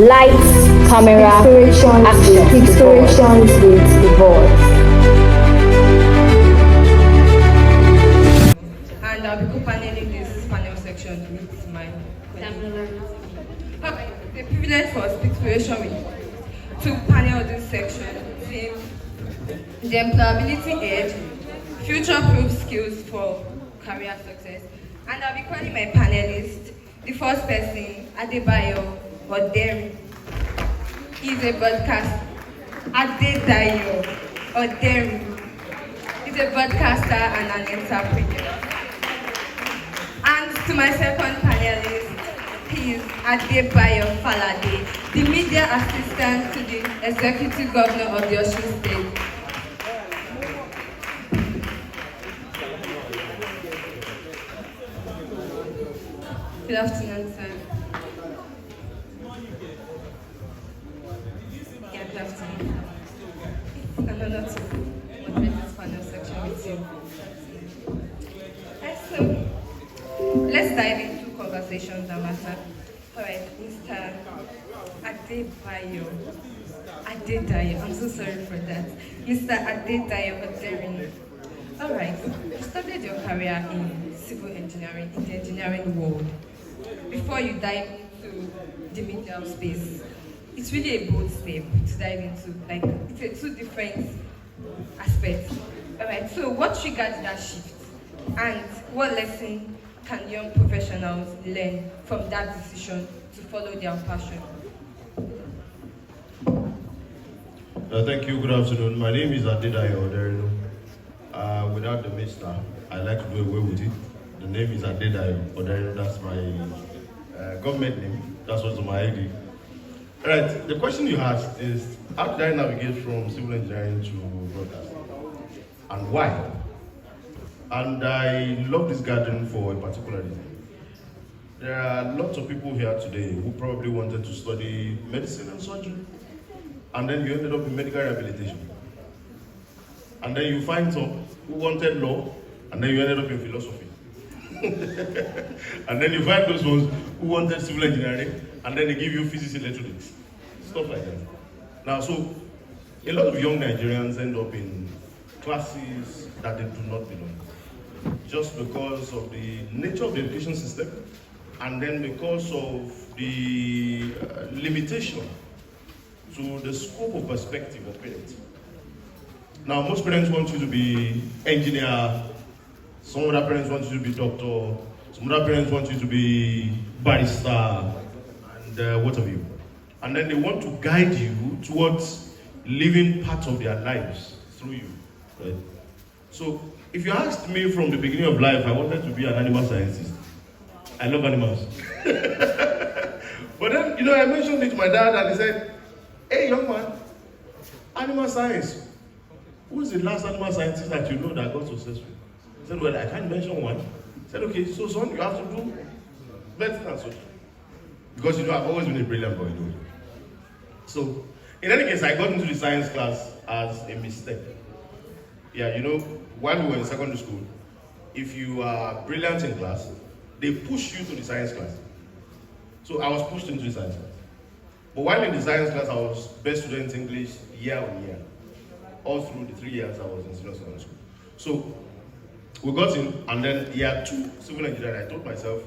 Lights, camera, action. With the voice. And I'll be co-paneling this panel section with my colleague. Okay, the privilege for Speakspiration with to panel this section team the employability edge, future-proof skills for career success. And I'll be calling my panelists. The first person, Adebayo Oderi. He's a broadcaster. Adedayo Oderi. He's a broadcaster and an entrepreneur. And to my second panelist, he is Adebayo Falade, the media assistant to the executive governor of the Osun State. Good afternoon, sir. Yeah, good afternoon. It's an honor to moderate this panel section with you. So, let's dive into conversations that matter. Alright, Mr. Adedayo, I'm so sorry for that. Mr. Adedayo Oderi. Alright, you started your career in civil engineering, in the engineering world. Before you dive into the media space, it's really a bold step to dive into. Like, it's a two different aspects. Alright, so what triggered that shift? And what lesson can young professionals learn from that decision to follow their passion? Thank you, good afternoon. My name is Adedayo Oderi. Without the Mr., I like to do away with it. The name is Adedayo Oderi, that's my government name, that's what's on my ID. Alright, the question you asked is, how did I navigate from civil engineering to broadcasting? And why? And I love this garden for a particular reason. There are lots of people here today who probably wanted to study medicine and surgery, and then you ended up in medical rehabilitation. And then you find some who wanted law, and then you ended up in philosophy. And then you find those ones who wanted civil engineering, and then they give you physics and electronics. Stuff like that. Now, so a lot of young Nigerians end up in classes that they do not belong, just because of the nature of the education system, and then because of the limitation to the scope of perspective of parents. Now, most parents want you to be engineer, some other parents want you to be doctor, some other parents want you to be barrister, and what have you. And then they want to guide you towards living part of their lives through you. Right? So, if you asked me from the beginning of life, I wanted to be an animal scientist. I love animals. But then, I mentioned it to my dad, and he said, "Hey, young man, animal science. Who is the last animal scientist that you know that got successful?" I said, "Well, I can't mention one." I said, "Okay, so son, you have to do medicine and surgery." Because I've always been a brilliant boy. So, in any case, I got into the science class as a mistake. Yeah, while we were in secondary school, if you are brilliant in class, they push you to the science class. So I was pushed into the science class. But while in the science class, I was best student English year on year. All through the 3 years I was in senior secondary school. So we got in, and then year 2, civil engineering, I told myself,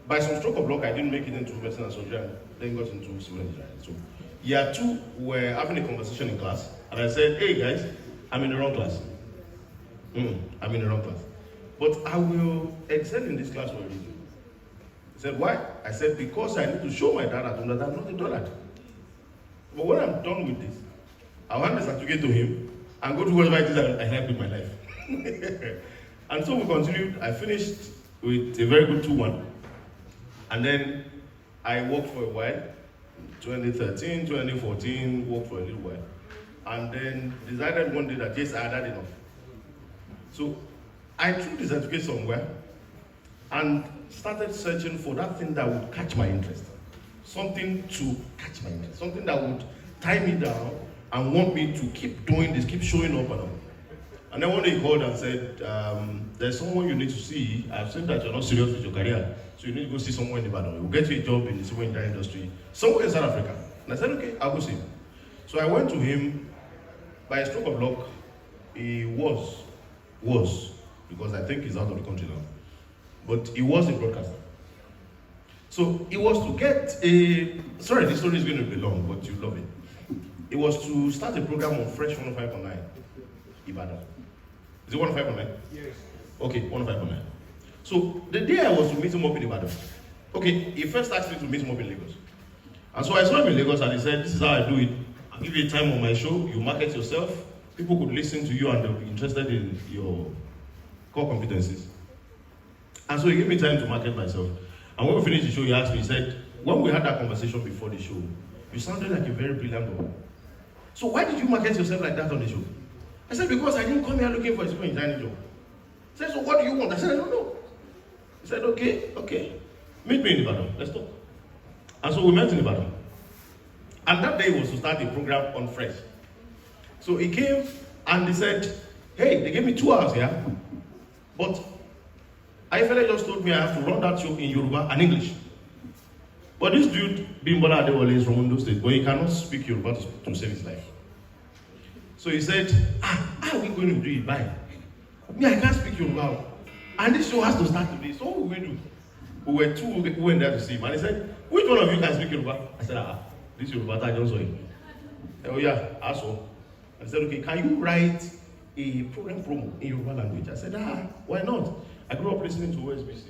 by some stroke of luck, I didn't make it into medicine and surgery, and then got into civil engineering. So year 2, we were having a conversation in class, and I said, "Hey guys, I'm in the wrong class. I'm in the wrong class. But I will excel in this class for a reason." He said, "Why?" I said, "Because I need to show my dad at home that I'm not a dullard. But when I'm done with this, I'll hand the certificate to him and go to whatever it is I like with my life." And so we continued. I finished with a very good 2-1. And then I worked for a while, 2013, 2014, worked for a little while. And then decided one day that yes, I had had enough. So I threw the certificate somewhere and started searching for that thing that would catch my interest. Something to catch my interest. Something that would tie me down and want me to keep doing this, keep showing up and up. And then one day he called and said, "There's someone you need to see. I've seen that you're not serious with your career, so you need to go see someone in Ibadan. We'll get you a job in the civil engineering industry, somewhere in South Africa." And I said, okay, I'll go see him. So I went to him. By a stroke of luck, he was, because I think he's out of the country now, but he was a broadcaster. So it was to get a, sorry, this story is going to be long, but you love it. It was to start a program on Fresh 105.9, Ibadan. Is it 105.9? Yes. Okay, 105.9. So the day I was to meet him up in Ibadan, okay, he first asked me to meet him up in Lagos. And so I saw him in Lagos and he said, this is how I do it. I'll give you a time on my show, you market yourself, people could listen to you and they'll be interested in your core competencies. And so he gave me time to market myself. And when we finished the show, he asked me, he said, when we had that conversation before the show, you sounded like a very brilliant woman. So why did you market yourself like that on the show? I said, because I didn't come here looking for a super engineering job. He said, so what do you want? I said, I don't know. He said, okay, meet me in Ibadan, let's talk. And so we met in Ibadan. And that day was to start a program on Fresh. So he came and he said, hey, they gave me 2 hours here, but Aifele just told me I have to run that show in Yoruba and English. But this dude, Bimbola Adewale, is from Ondo State, but he cannot speak Yoruba to save his life. So he said, how are we going to do it? Bye. Me, I can't speak Yoruba. And this show has to start today. So what will we do? We were 2 who went there to see him. And he said, which one of you can speak Yoruba? I said, this Yoruba, I don't saw him. Oh yeah, I saw. I said, okay, can you write a program promo in Yoruba language? I said, why not? I grew up listening to OSBC.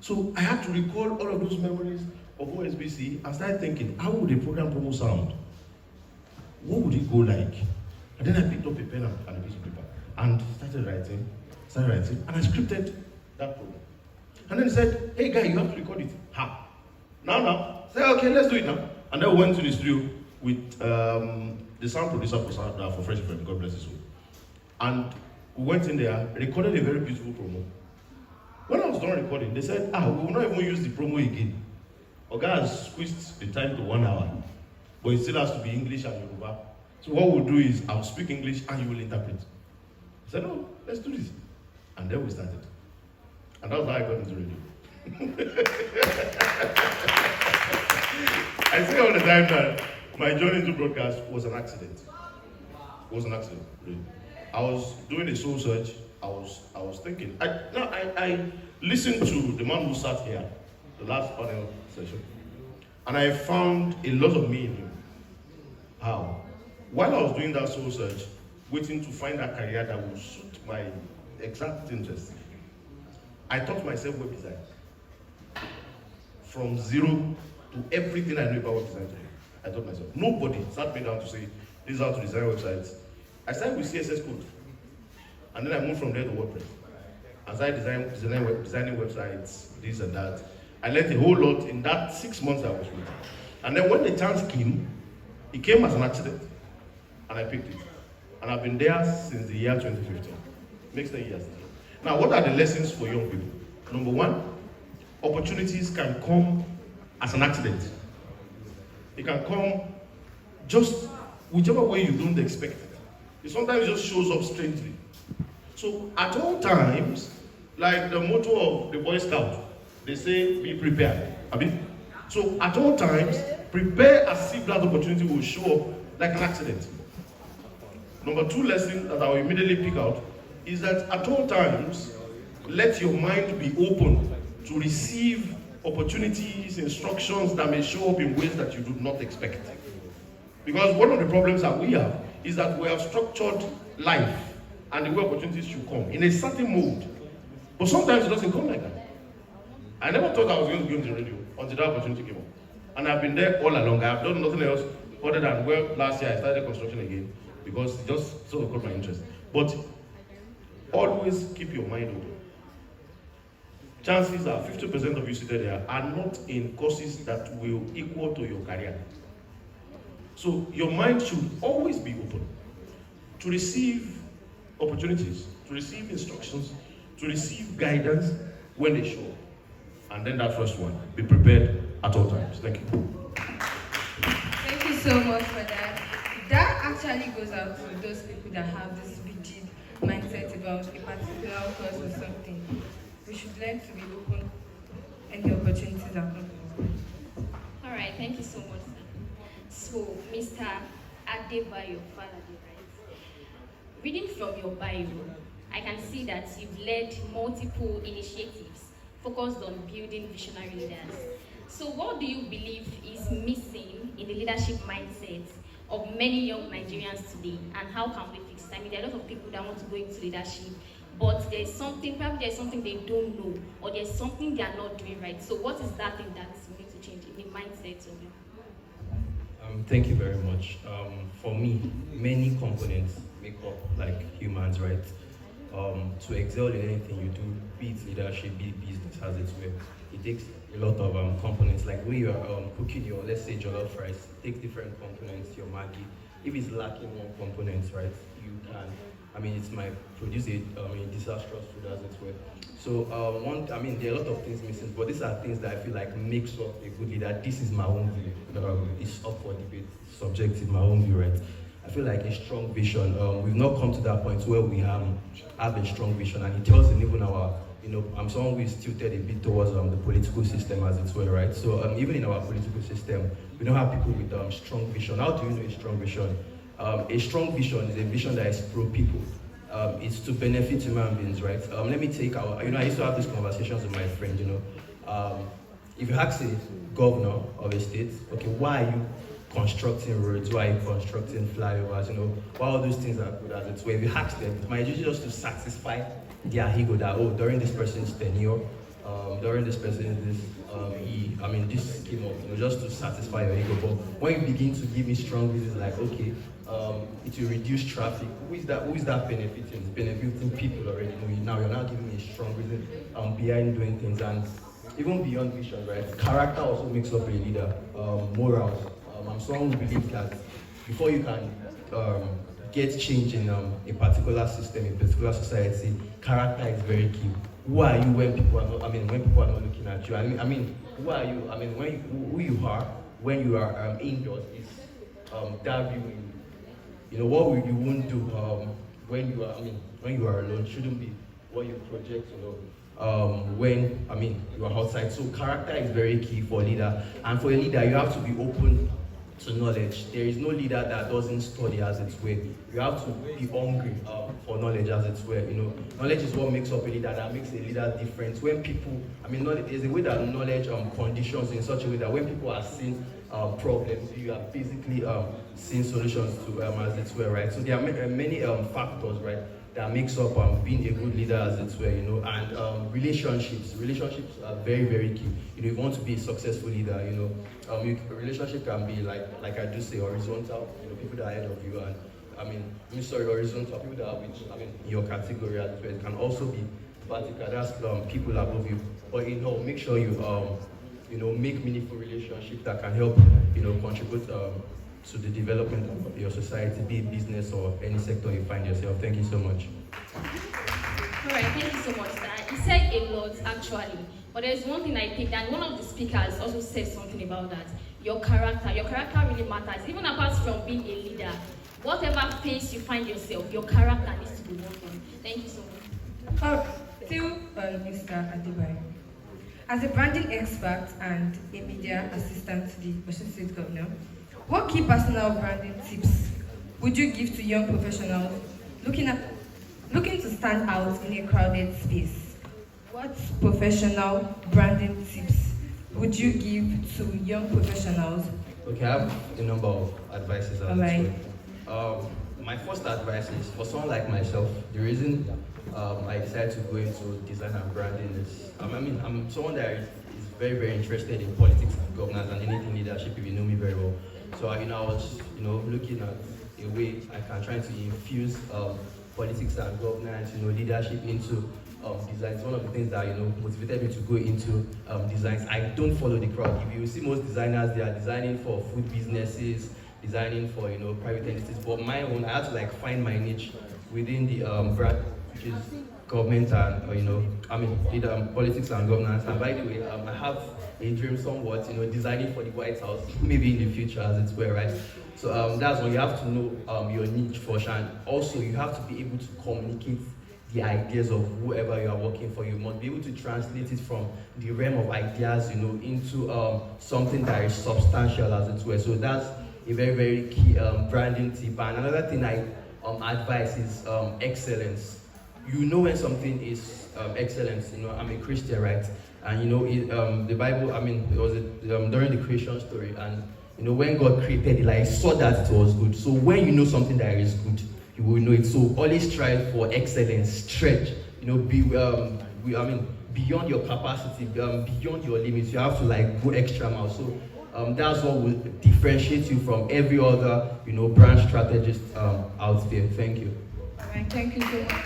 So I had to recall all of those memories of OSBC and started thinking, how would a program promo sound? What would it go like? And then I picked up a pen and a piece of paper and started writing, and I scripted that program. And then he said, hey guy, you have to record it. How? Now. I said, okay, let's do it now. And then we went to the studio with the sound producer for Fresh FM, God bless his soul. And we went in there, recorded a very beautiful promo. When I was done recording, they said, we will not even use the promo again. Oga has squeezed the time to 1 hour, but it still has to be English and Yoruba. So what we'll do is, I'll speak English and you will interpret. I said, no, let's do this. And then we started. And that's how I got into radio. I say all the time that my journey into broadcast was an accident. It was an accident, really. I was doing a soul search. I was thinking. I listened to the man who sat here, the last panel session, and I found a lot of me in him. How? While I was doing that soul search, waiting to find a career that would suit my exact interest, I taught myself web design. From zero to everything I knew about web design today, I taught myself. Nobody sat me down to say, this is how to design websites. I started with CSS code. And then I moved from there to WordPress. As I designing websites, this and that, I learned a whole lot in that 6 months I was with. And then when the chance came, it came as an accident. And I picked it. And I've been there since the year 2015. Makes 10 years. Now, what are the lessons for young people? Number one, opportunities can come as an accident. It can come just whichever way you don't expect it. It sometimes just shows up strangely. So at all times, like the motto of the Boy Scout, they say, be prepared. So at all times, prepare as if that opportunity will show up like an accident. Number 2 lesson that I will immediately pick out is that at all times, let your mind be open to receive opportunities, instructions that may show up in ways that you do not expect. Because one of the problems that we have is that we have structured life and the way opportunities should come in a certain mode. But sometimes it doesn't come like that. I never thought I was going to go into radio until that opportunity came up. And I've been there all along. I've done nothing else other than, well, last year I started construction again because it just sort of caught my interest. But always keep your mind open. Chances are 50% of you seated there are not in courses that will equal to your career. So your mind should always be open to receive opportunities, to receive instructions, to receive guidance when they show up. And then that first one, be prepared at all times. Thank you. Thank you so much for that. That actually goes out to those people that have this rigid mindset about a particular course or something. We should learn to be open and the opportunities are coming. All right, thank you so much. So, Mr. Adebayo Falade, right? Reading from your bio, I can see that you've led multiple initiatives focused on building visionary leaders. So what do you believe is missing in the leadership mindset of many young Nigerians today, and how can we fix it? I mean, there are a lot of people that want to go into leadership, but there's something, probably there's something they don't know, or there's something they are not doing right. So what is that thing that we need to change in the mindset of it? Thank you very much. For me, many components make up like humans, right? To excel in anything you do, be it leadership, be it business, as it's where it takes a lot of components. Like when you're cooking your, let's say, jollof rice, it takes different components, your Maggi. If it's lacking one component, right, you can, I mean, it might produce a disastrous food, as it's were. So there are a lot of things missing, but these are things that I feel like makes up a good leader. This is my own view. It's up for debate, subjective, my own view, right? I feel like a strong vision. We've not come to that point where we have a strong vision, and it tells in even our, I'm someone who is tilted a bit towards the political system, as it were, right? So even in our political system, we don't have people with strong vision. How do you know a strong vision? A strong vision is a vision that is pro-people. It's to benefit human beings, right? Let me take our, I used to have these conversations with my friend, if you ask a governor of a state, okay, why are you constructing roads, why are you constructing flyovers, why all those things are good, as it's where if you ask them, it might just to satisfy their ego that, during this person's tenure, during this person's this came up, just to satisfy your ego. But when you begin to give me strong reasons like, okay, it will reduce traffic, who is that benefiting? It's benefiting people already. Now you're not giving me a strong reason behind doing things, and even beyond vision, right? Character also makes up a leader. Morals. I'm someone who believes that before you can get change in a particular system, a particular society, character is very key. Who are you when people are not? When people are not looking at you. Who are you? Who you are when you are indoors is that view. What you won't do when you are alone shouldn't be what you project. When you are outside. So character is very key for a leader, and for a leader you have to be open to knowledge. There is no leader that doesn't study, as it's were. You have to be hungry for knowledge, as it's were. Knowledge is what makes up a leader, that makes a leader different. When people, there's a way that knowledge conditions in such a way that when people are seeing problems, you are basically seeing solutions to as it's were, right? So there are many factors, right, that makes up being a good leader, as it's were, and relationships. Relationships are very, very key. If you want to be a successful leader, a relationship can be like I do say, horizontal. People that are ahead of you, and horizontal, people that are in your category, as well. It can also be vertical. That's people above you. But make sure you make meaningful relationships that can help contribute to the development of your society, be it business or any sector you find yourself. Thank you so much. All right, thank you so much, sir. He said a lot, actually. But there's one thing I picked, and one of the speakers also said something about that. Your character really matters. Even apart from being a leader, whatever phase you find yourself, your character needs to be worked on. Thank you so much. Mr. Adebayo. As a branding expert and a media assistant to the Osun State Governor, what key personal branding tips would you give to young professionals looking to stand out in a crowded space? What professional branding tips would you give to young professionals? Okay, I have a number of advices. All right. My first advice is for someone like myself. The reason I decided to go into design and branding is, I'm someone that is very, very interested in politics and governance and anything leadership, if you know me very well. So I was, looking at a way I can try to infuse politics and governance, leadership into design. It's one of the things that motivated me to go into designs. I don't follow the crowd. If you see most designers, they are designing for food businesses, designing for private entities. But my own, I had to find my niche within the brand, which is government and politics and governance. And by the way, I have a dream somewhat, designing for the White House, maybe in the future, as it were, right? So that's when you have to know your niche for sure. And also you have to be able to communicate the ideas of whoever you are working for. You must be able to translate it from the realm of ideas, into something that is substantial, as it were. So that's a very, very key branding tip. And another thing I advise is excellence. You know when something is excellence. You know, I'm a Christian, right? And you know, the Bible, I mean, it was during the creation story, and you know, when God created it, like, he saw that it was good. So when you know something that is good, you will know it. So always strive for excellence, stretch, you know, beyond your capacity, beyond your limits. You have to like go extra mile. So that's what will differentiate you from every other, you know, brand strategist out there. Thank you. All right, thank you so much.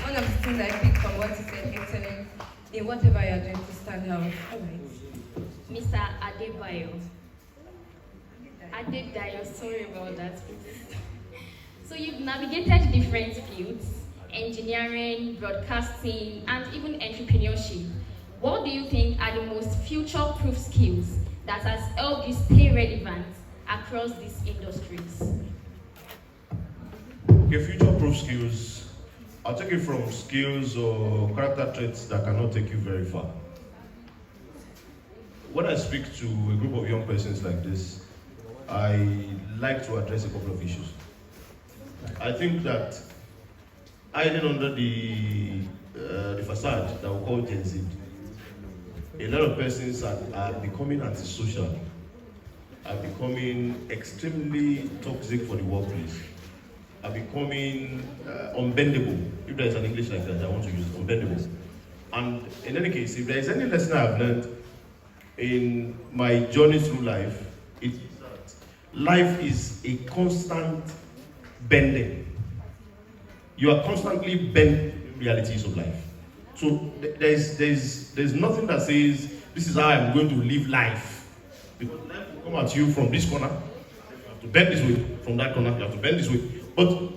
One of the things I picked from what you said, excellence in whatever you're doing to stand out. All right. Mr. Adebayo. Adedayo, sorry about that. So you've navigated different fields, engineering, broadcasting, and even entrepreneurship. What do you think are the most future-proof skills that has helped you stay relevant across these industries? Okay, future-proof skills. I'll take it from skills or character traits that cannot take you very far. When I speak to a group of young persons like this, I like to address a couple of issues. I think that hiding under the facade that we call Gen Z, a lot of persons are becoming antisocial, are becoming extremely toxic for the workplace, are becoming unbendable. If there is an English like that, I want to use unbendable. And in any case, if there is any lesson I've learned in my journey through life, it is that life is a constant bending. You are constantly bending realities of life. So there's nothing that says this is how I'm going to live life. Because life will come at you from this corner, you have to bend this way, from that corner, you have to bend this way. But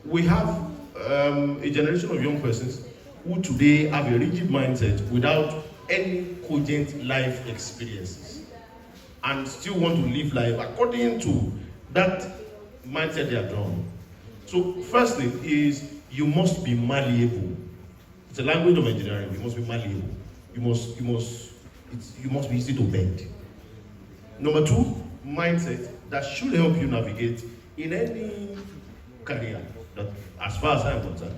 we have a generation of young persons who today have a rigid mindset without any cogent life experiences and still want to live life according to that mindset they are drawn. So first thing is you must be malleable. It's a language of engineering. You must be malleable. You must be easy to bend. Number two, mindset that should help you navigate in any career, that as far as I'm concerned,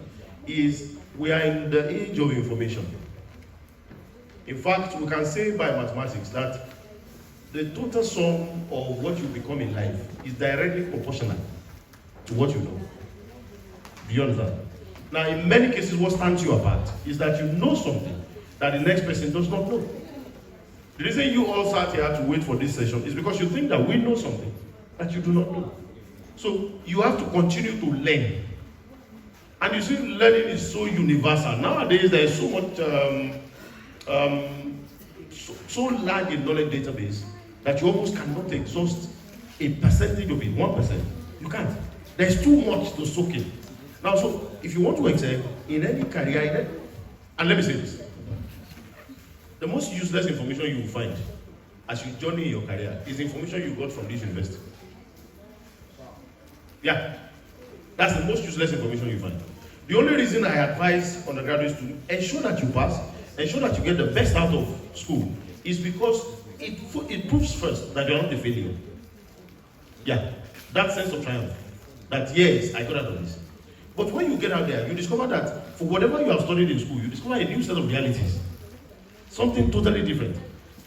is we are in the age of information. In fact, we can say by mathematics that the total sum of what you become in life is directly proportional to what you know. Do you understand? Now, in many cases, what stands you apart is that you know something that the next person does not know. The reason you all sat here to wait for this session is because you think that we know something that you do not know. So you have to continue to learn. And you see, learning is so universal. Nowadays, there is so much, so large a knowledge database that you almost cannot exhaust a percentage of it, 1%. You can't. There's too much to soak in. Now, so if you want to excel in any career, and let me say this, the most useless information you will find as you journey in your career is the information you got from this university. Yeah, that's the most useless information you find. The only reason I advise undergraduates to ensure that you pass, ensure that you get the best out of school, is because it proves first that you're not a failure. Yeah, that sense of triumph, that yes, I got out of this. But when you get out there, you discover that for whatever you have studied in school, you discover a new set of realities. Something totally different.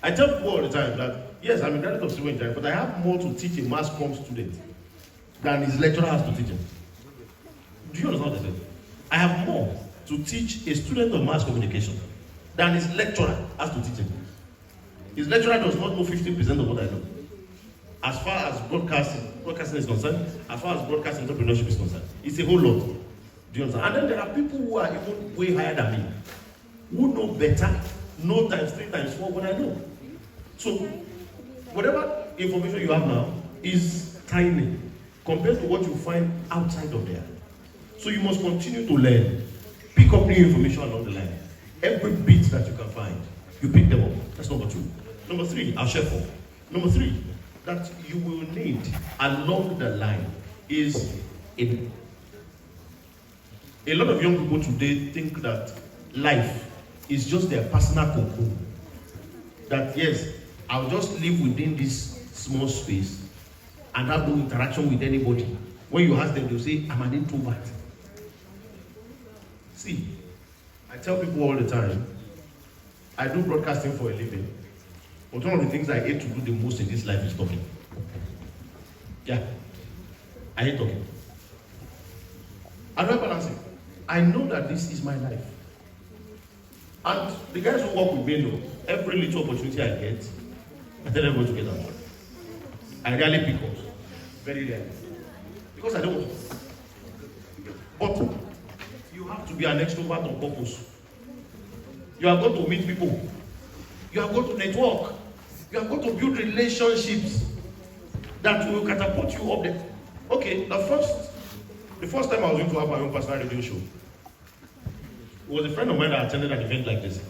I tell people all the time that, yes, I'm a graduate of civil engineering, but I have more to teach a mass comm student than his lecturer has to teach him. Do you understand what I said? I have more to teach a student of mass communication than his lecturer has to teach him. His lecturer does not know 15% of what I know. As far as broadcasting is concerned, as far as broadcast entrepreneurship is concerned, it's a whole lot. Do you understand? And then there are people who are even way higher than me, who know better, know times 3 times 4 what I know. So, whatever information you have now is tiny compared to what you find outside of there. So you must continue to learn, pick up new information along the line. Every bit that you can find, you pick them up. That's number 2. Number 3, I'll share 4. Number 3, that you will need along the line is a lot of young people today think that life is just their personal cocoon. That yes, I'll just live within this small space and have no interaction with anybody. When you ask them, they'll say, I'm an introvert. See, I tell people all the time, I do broadcasting for a living, but one of the things I hate to do the most in this life is talking. Yeah, I hate talking. I don't balance it. I know that this is my life. And the guys who work with me know, every little opportunity I get, I tell them go together. I rarely pick up. Very rarely. Because I don't want to. But you have to be an extrovert on purpose. You are going to meet people. You are going to network. You are going to build relationships that will catapult you up there. Okay, the first time I was going to have my own personal radio show, it was a friend of mine that attended an event like this.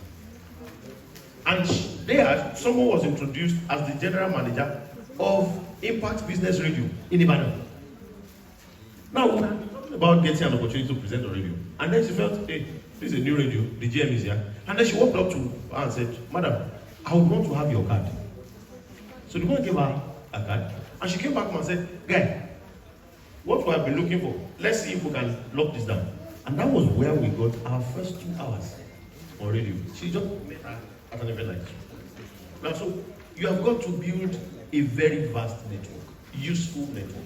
And there, someone was introduced as the general manager of Impact Business Radio in Ibadan. Now, we were talking about getting an opportunity to present on radio. And then she felt, hey, this is a new radio, the GM is here. And then she walked up to her and said, Madam, I would want to have your card. So the woman gave her a card. And she came back and said, Guy, what we have been looking for, let's see if we can lock this down. And that was where we got our first 2 hours on radio. She just met her at an event like this. Now, so you have got to build a very vast network, useful network.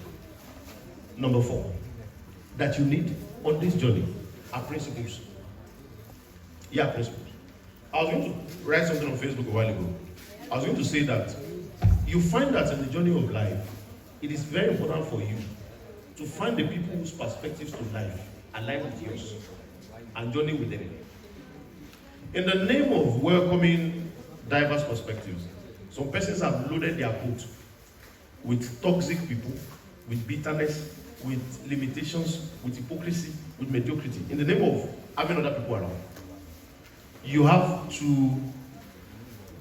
Number 4, that you need on this journey are principles. Yeah, principles. I was going to write something on Facebook a while ago. I was going to say that you find that in the journey of life, it is very important for you to find the people whose perspectives to life align with yours and journey with them. In the name of welcoming diverse perspectives, some persons have loaded their boat with toxic people, with bitterness, with limitations, with hypocrisy, with mediocrity, in the name of having other people around. You have to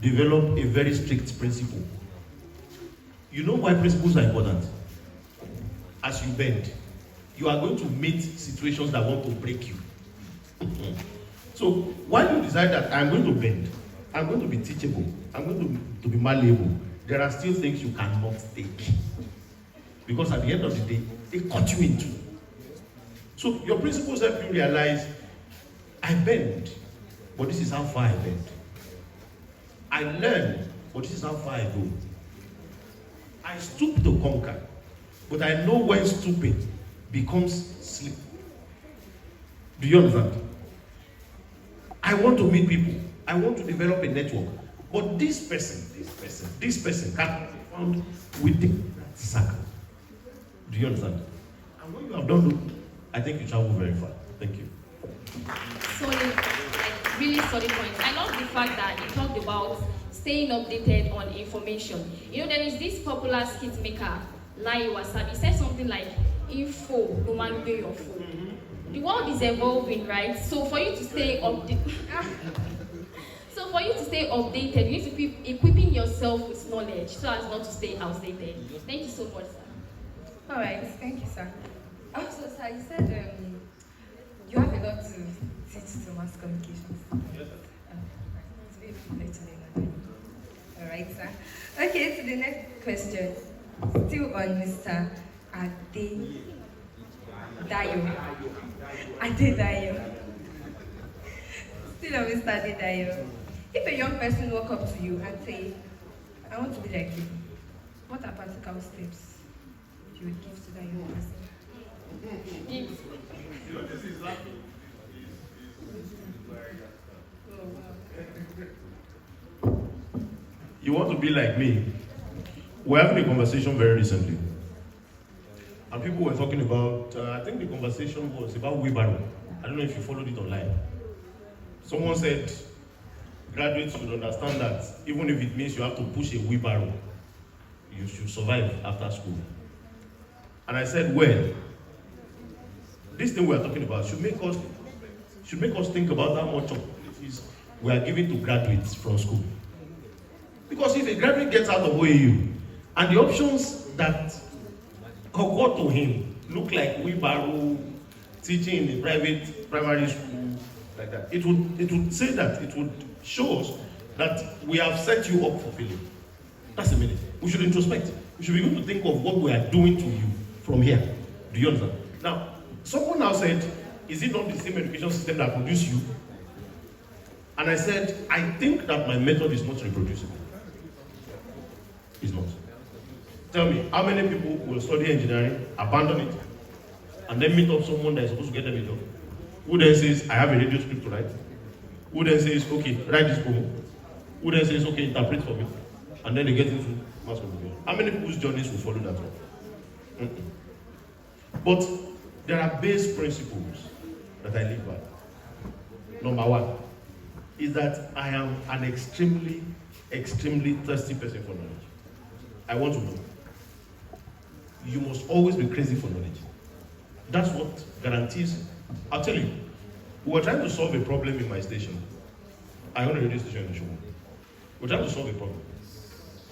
develop a very strict principle. You know why principles are important? As you bend, you are going to meet situations that want to break you. So while you decide that I'm going to bend, I'm going to be teachable, I'm going to be malleable, there are still things you cannot take. Because at the end of the day, they cut you in two. So your principles help you realize, I bend, but this is how far I bend. I learn, but this is how far I go. I stoop to conquer, but I know when stooping becomes sleep. Do you understand? I want to meet people. I want to develop a network. But this person can be found within that circle. Do you understand? And when you have done that, I think you travel very far. Thank you. Solid, like really solid points. I love the fact that you talked about staying updated on information. You know, there is this popular skit maker, Lai Wasabi, said something like, info, no man pay your phone. The world is evolving, right? So for you to stay updated, you need to keep equipping yourself with knowledge so as not to stay outdated. Thank you so much, sir. All right, thank you, sir. Also, sir, you said you have a lot to teach to mass communications. Yes, sir. It's very late today, madam. All right, sir. Okay, to the next question. Still on Mr. Adedayo. Still on Mr. Adedayo. If a young person walk up to you and say, I want to be like you, what are practical steps you would give to that young person? You want to be like me? We're having a conversation very recently. And people were talking about, I think the conversation was about wheelbarrow. I don't know if you followed it online. Someone said, graduates should understand that even if it means you have to push a wheelbarrow, you should survive after school. And I said, well, this thing we are talking about should make us think about how much opportunities we are giving to graduates from school. Because if a graduate gets out of OAU, and the options that occur to him look like wheelbarrow, teaching in a private primary school, like that, it would say that, it would show us that we have set you up for failure. That's the minute. We should introspect. We should begin to think of what we are doing to you from here. Do you understand? Now, someone now said, is it not the same education system that produced you? And I said, I think that my method is not reproducible. It's not. Tell me, how many people will study engineering, abandon it, and then meet up someone that is supposed to get them a job? Who then says, I have a radio script to write? Who then says, okay, write this promo? Who then says, okay, interpret for me? And then they get into mass communication. How many people's journeys will follow that one? But there are base principles that I live by. Number one is that I am an extremely thirsty person for knowledge. I want to know. You must always be crazy for knowledge. That's what guarantees. I'll tell you, we were trying to solve a problem in my station. I own a radio station in Shomo. We're trying to solve a problem.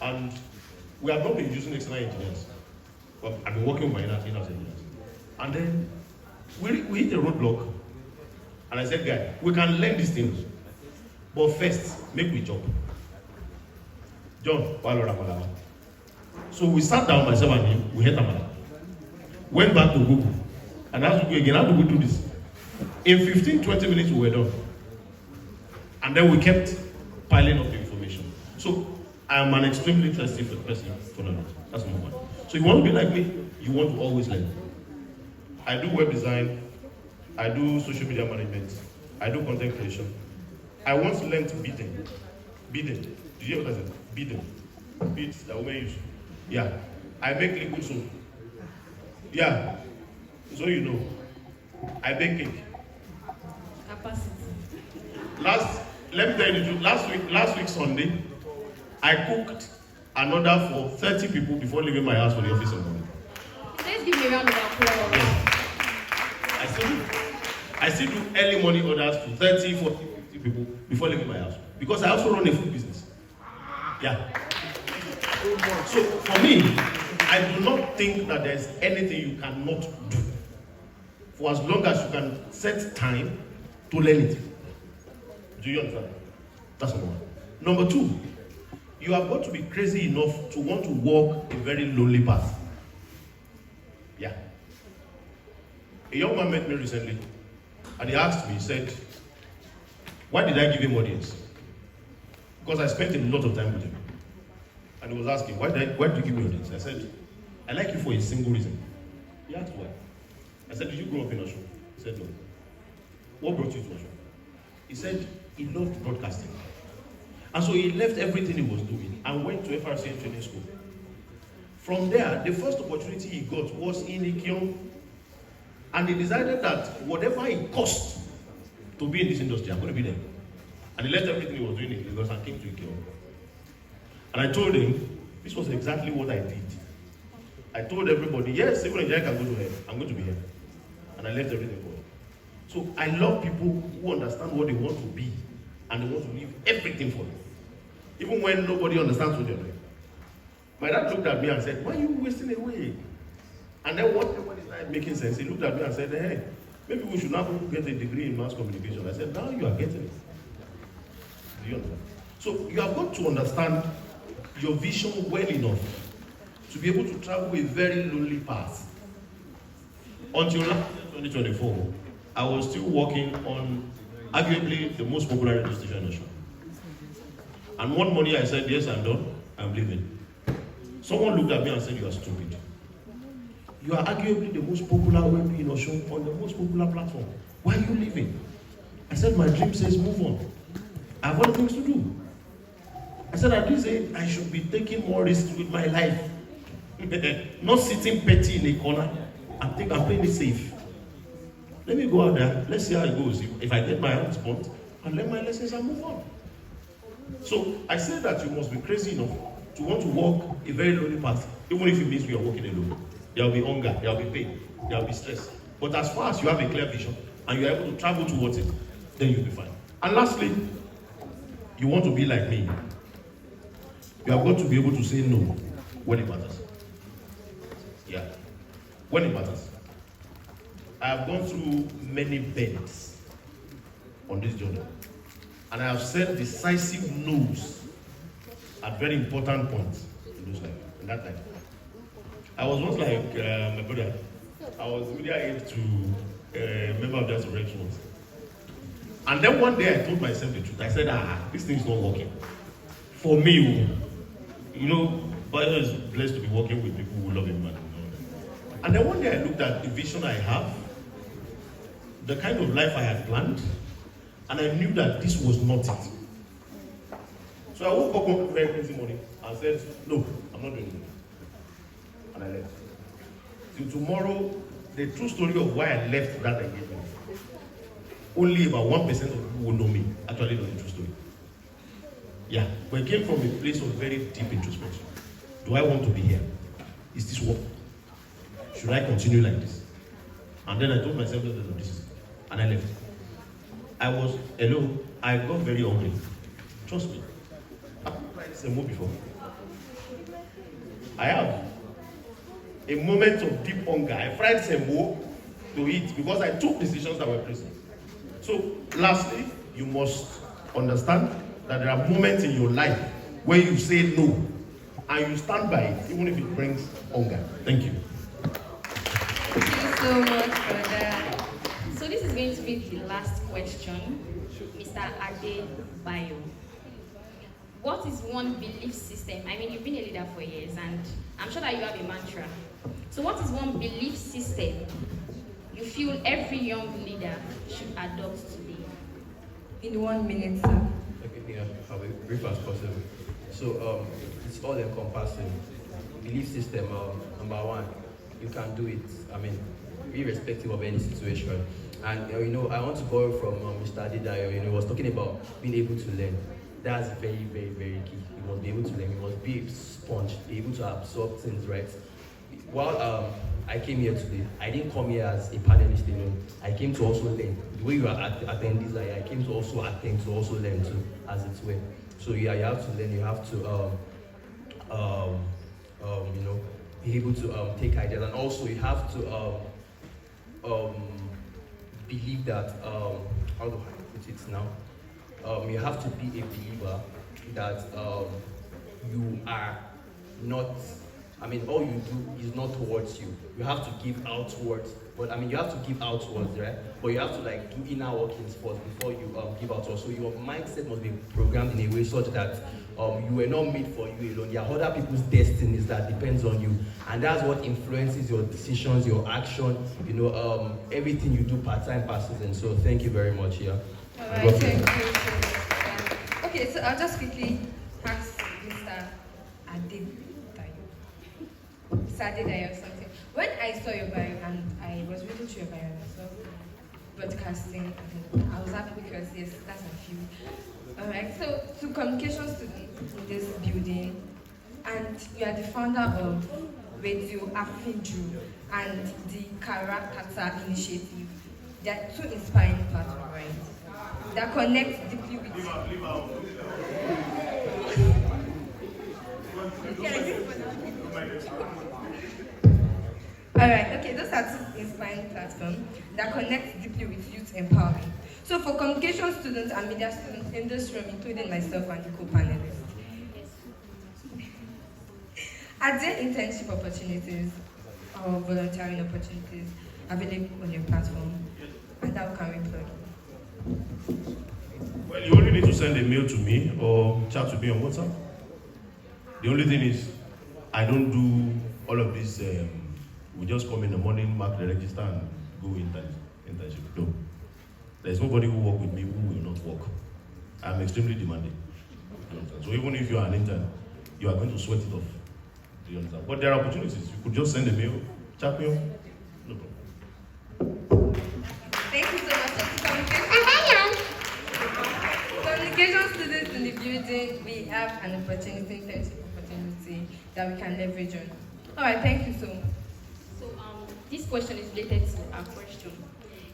And we have not been using external engineers. But I've been working with my in-house engineers. And then we hit a roadblock. And I said, guy, we can learn these things. But first, make we job. John, so we sat down, myself and him, we hit Amala. Went back to Google. And asked Google again, how do we do this? In 15-20 minutes, we were done. And then we kept piling up the information. So I am an extremely thirsty person for knowledge. That's number one. So you want to be like me, you want to always learn. I do web design, I do social media management, I do content creation. I once learned bidding. Bidding. Did you hear what I said? Bidding. Bids that women use. Yeah. I make liquid soap. Yeah. So you know. I bake cake. Capacity. Let me tell you the truth. Last week Sunday, I cooked another for 30 people before leaving my house for the office in the morning. Let's give me a round of applause. Yeah. I still do early morning orders to 30, 40, 50 people before leaving my house. Because I also run a food business. Yeah. So for me, I do not think that there's anything you cannot do. For as long as you can set time to learn it. Do you understand? That's number one. Number two, you have got to be crazy enough to want to walk a very lonely path. Yeah. A young man met me recently, and he asked me, he said, why did I give him audience? Because I spent a lot of time with him. And he was asking, why did you give me audience? I said, I like you for a single reason. He asked why. I said, did you grow up in Osho? He said, no. What brought you to Osho? He said, he loved broadcasting. And so he left everything he was doing and went to FRCN training school. From there, the first opportunity he got was in Ikion. And he decided that whatever it cost to be in this industry, I'm going to be there. And he left everything he was doing in Lagos and came to Ikion. And I told him, this was exactly what I did. I told everybody, yes, even if I can go to hell, I'm going to be here. And I left everything for him. So I love people who understand what they want to be and they want to leave everything for them. Even when nobody understands what they're doing. My dad looked at me and said, why are you wasting away? And then when it started making sense, he looked at me and said, hey, maybe we should now get a degree in mass communication. I said, now you are getting it. Do you understand? So you have got to understand your vision well enough to be able to travel a very lonely path. Until 2024, I was still working on arguably the most popular radio station in the show. And one morning I said, yes, I'm done, I'm leaving. Someone looked at me and said, you are stupid. You are arguably the most popular web in Osho on the most popular platform. Why are you leaving? I said, my dream says move on. I have other things to do. I said, at this age, I should be taking more risks with my life. Not sitting petty in a corner and think I'm playing it safe. Let me go out there, let's see how it goes. If I get my own spot, and learn my lessons and move on. So I said that you must be crazy enough to want to walk a very lonely path, even if it means we are walking alone. There will be hunger, there will be pain, there will be stress. But as far as you have a clear vision and you are able to travel towards it, then you'll be fine. And lastly, you want to be like me. You have got to be able to say no when it matters. Yeah, when it matters. I have gone through many bends on this journey. And I have said decisive no's at very important points in those life, in that time. I was once like my brother. I was media aide to a member of the House of Reps. And then one day I told myself the truth. I said, this thing is not working. For me, you know, Bio is blessed to be working with people who love him. And then one day I looked at the vision I have, the kind of life I had planned, and I knew that this was not it. So I woke up one very crazy morning and said, no, I'm not doing it. And I left. Till tomorrow, the true story of why I left that engagement, only about 1% of people who know me actually know the true story. Yeah, but it came from a place of very deep introspection. Do I want to be here? Is this work? Should I continue like this? And then I told myself that this is it. And I left. I got very hungry. Trust me. I've tried Semo before. I have. A moment of deep hunger. I fried Semo to eat because I took decisions that were pressing. So, lastly, you must understand that there are moments in your life where you say no and you stand by it, even if it brings hunger. Thank you. Thank you so much for that. So this is going to be the last question, Mr. Adebayo. What is one belief system? I mean, you've been a leader for years, and I'm sure that you have a mantra. So what is one belief system you feel every young leader should adopt today? In 1 minute, sir. Okay, yeah, I'll be brief as possible. So it's all encompassing. Belief system, number one, you can do it. I mean, irrespective of any situation. And I want to borrow from Mr. Adedayo. He was talking about being able to learn. That's very, very, very key. You must be able to learn. You must be a sponge, be able to absorb things, right? While I came here today, I didn't come here as a panelist alone. I came to also learn. The way you are attendees, I came to also attend, to also learn too, as it were. So yeah, you have to learn. You have to be able to take ideas, and also you have to believe that how do I put it now? You have to be a believer that you are not. I mean, all you do is not towards you. You have to give outwards. But I mean, you have to give outwards, right? But you have to like do inner workings first before you give outwards. So your mindset must be programmed in a way such that you were not made for you alone. There are other people's destinies that depends on you, and that's what influences your decisions, your action. Everything you do part-time passes. And so, thank you very much. Yeah. All right. Thank you. Okay, so I'll just quickly ask Mr. Adebayo. Saturday or something. When I saw your bio and I was reading through your bio and I saw broadcasting, I was happy because yes, that's a few. Alright, so to communication students in this building, and you are the founder of Radio Afinju and the Karakata Initiative. They are two inspiring platforms, right? That connect deeply with you. Alright, okay, those are two inspiring platforms that connect deeply with youth empowerment. So for communication students and media students in this room, including myself and the co-panelists, are there internship opportunities or volunteering opportunities available on your platform? And how can we plug in? Well, you only need to send a mail to me or chat to me on WhatsApp. The only thing is, I don't do all of this. We just come in the morning, mark the register, and go internship. No. There's nobody who work with me who will not work. I'm extremely demanding. So even if you are an intern, you are going to sweat it off. Do you understand? But there are opportunities. You could just send a mail, chat me up. No problem. Thank you so much for communication students in the building. We have an opportunity, internship opportunity that we can leverage on. All right, thank you so much. This question is related to our question.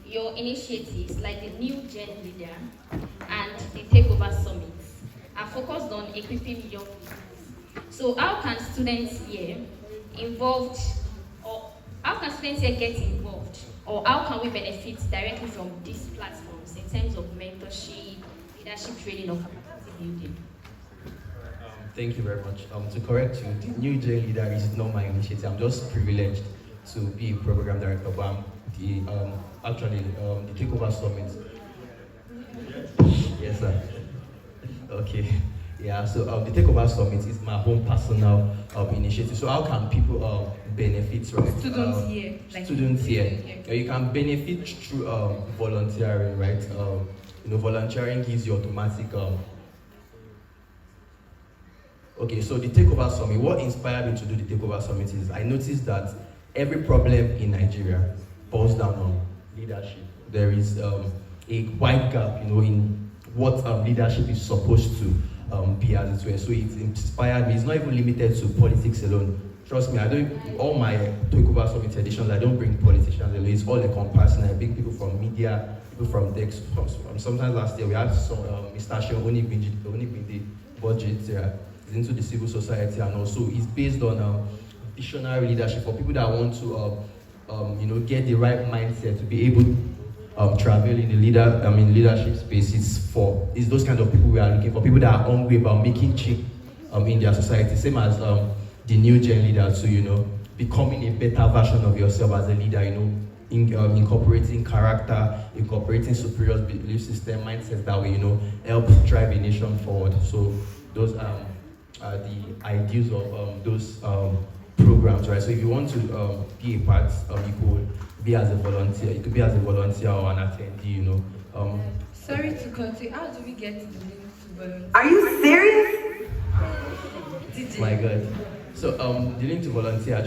Your initiatives, like the New Gen Leader and the Takeover Summits, are focused on equipping young leaders. So how can students here get involved, or how can we benefit directly from these platforms in terms of mentorship, leadership training, or capacity building? Thank you very much. To correct you, the new JCIN leader is not my initiative. I'm just privileged to be a program director, but I'm the Takeover Summit. Yes, sir. Okay. Yeah, so the Takeover Summit is my own personal initiative. So how can people benefit from it? Students here. Students here. You can benefit through volunteering, right? Volunteering gives you automatic. Okay, so the Takeover Summit, what inspired me to do the Takeover Summit is I noticed that every problem in Nigeria falls down on leadership. There is a wide gap, in what leadership is supposed to be as it were. So it inspired me. It's not even limited to politics alone. Trust me, all my Takeover Summit editions, I don't bring politicians alone. It's all encompassing. I bring people from media, people from tech. Sometimes last year we had Mr. Sheon Onibinde budget into the civil society, and also it's based on visionary leadership for people that want to get the right mindset to be able to travel in the leadership space. It's those kind of people we are looking for, people that are hungry about making change in their society, same as the new gen leader, to becoming a better version of yourself as a leader, incorporating character, incorporating superior belief system, mindsets that will help drive a nation forward. So those are the ideas of those programs, right? So if you want to be a part, you could be as a volunteer. You could be as a volunteer or an attendee. Sorry to cut you. How do we get the link to volunteer? Are you serious? My God. So the link to volunteer,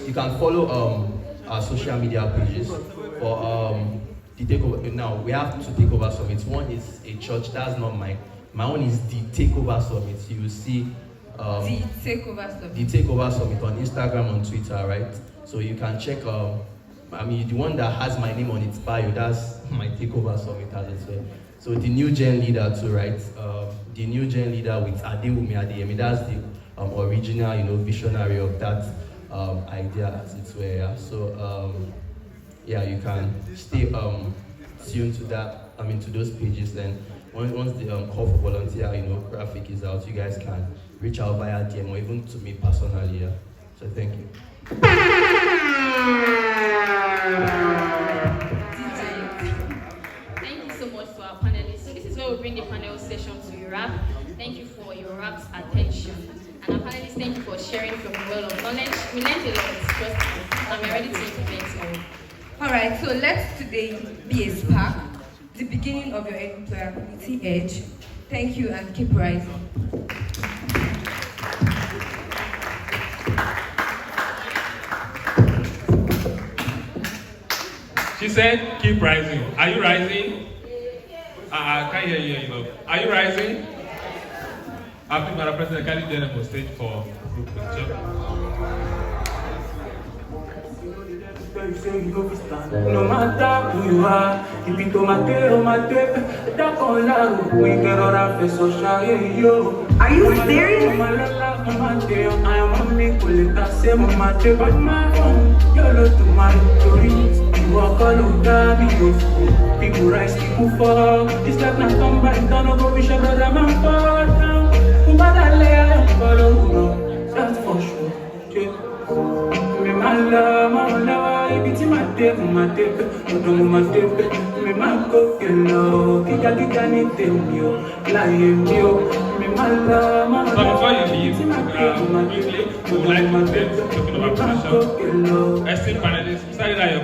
you can follow our social media pages for the Takeover. Now we have two Takeover Summits. One is a church, that's not mine. My own is the Takeover Summit. You will see the Takeover Summit. The Takeover Summit on Instagram, on Twitter, right? So you can check. The one that has my name on its bio, that's my Takeover Summit as it were. So the new gen leader too, right? The new gen leader with Adewumi Adeyemi, that's the original, visionary of that idea as it were. Yeah? So you can stay tuned to that. To those pages. Then once the call for volunteer, graphic is out, you guys can reach out via DM or even to me personally. Yeah. So thank you. Thank you so much to our panelists. So this is where we bring the panel session to a wrap. Thank you for your rapt attention. And our panelists, thank you for sharing from the well of knowledge. We learned a lot, trust me, and we're ready to implement more. Alright, so let's today be a spark, the beginning of your employability edge. Thank you and keep rising. She said, keep rising. Are you rising? I can't hear you. Are you rising? After Madam President, can you join on stage for group picture? No matter who you are, if you tomate or mate, that on la we can run a social yo. Are you serious? I am a Nicolette, I say my mate, but my own, yellow to my story. You walk all over me, people rise, people fall. It's like not come back, don't go wish your brother man fall down. Who bad lay, follow, that's for sure. My love, if it's my tape, no don't my tape, me my cook, kita ni temio, lying you, me my love, So before you leave, quickly, we would like to talking about position. Esteemed panelists, started at your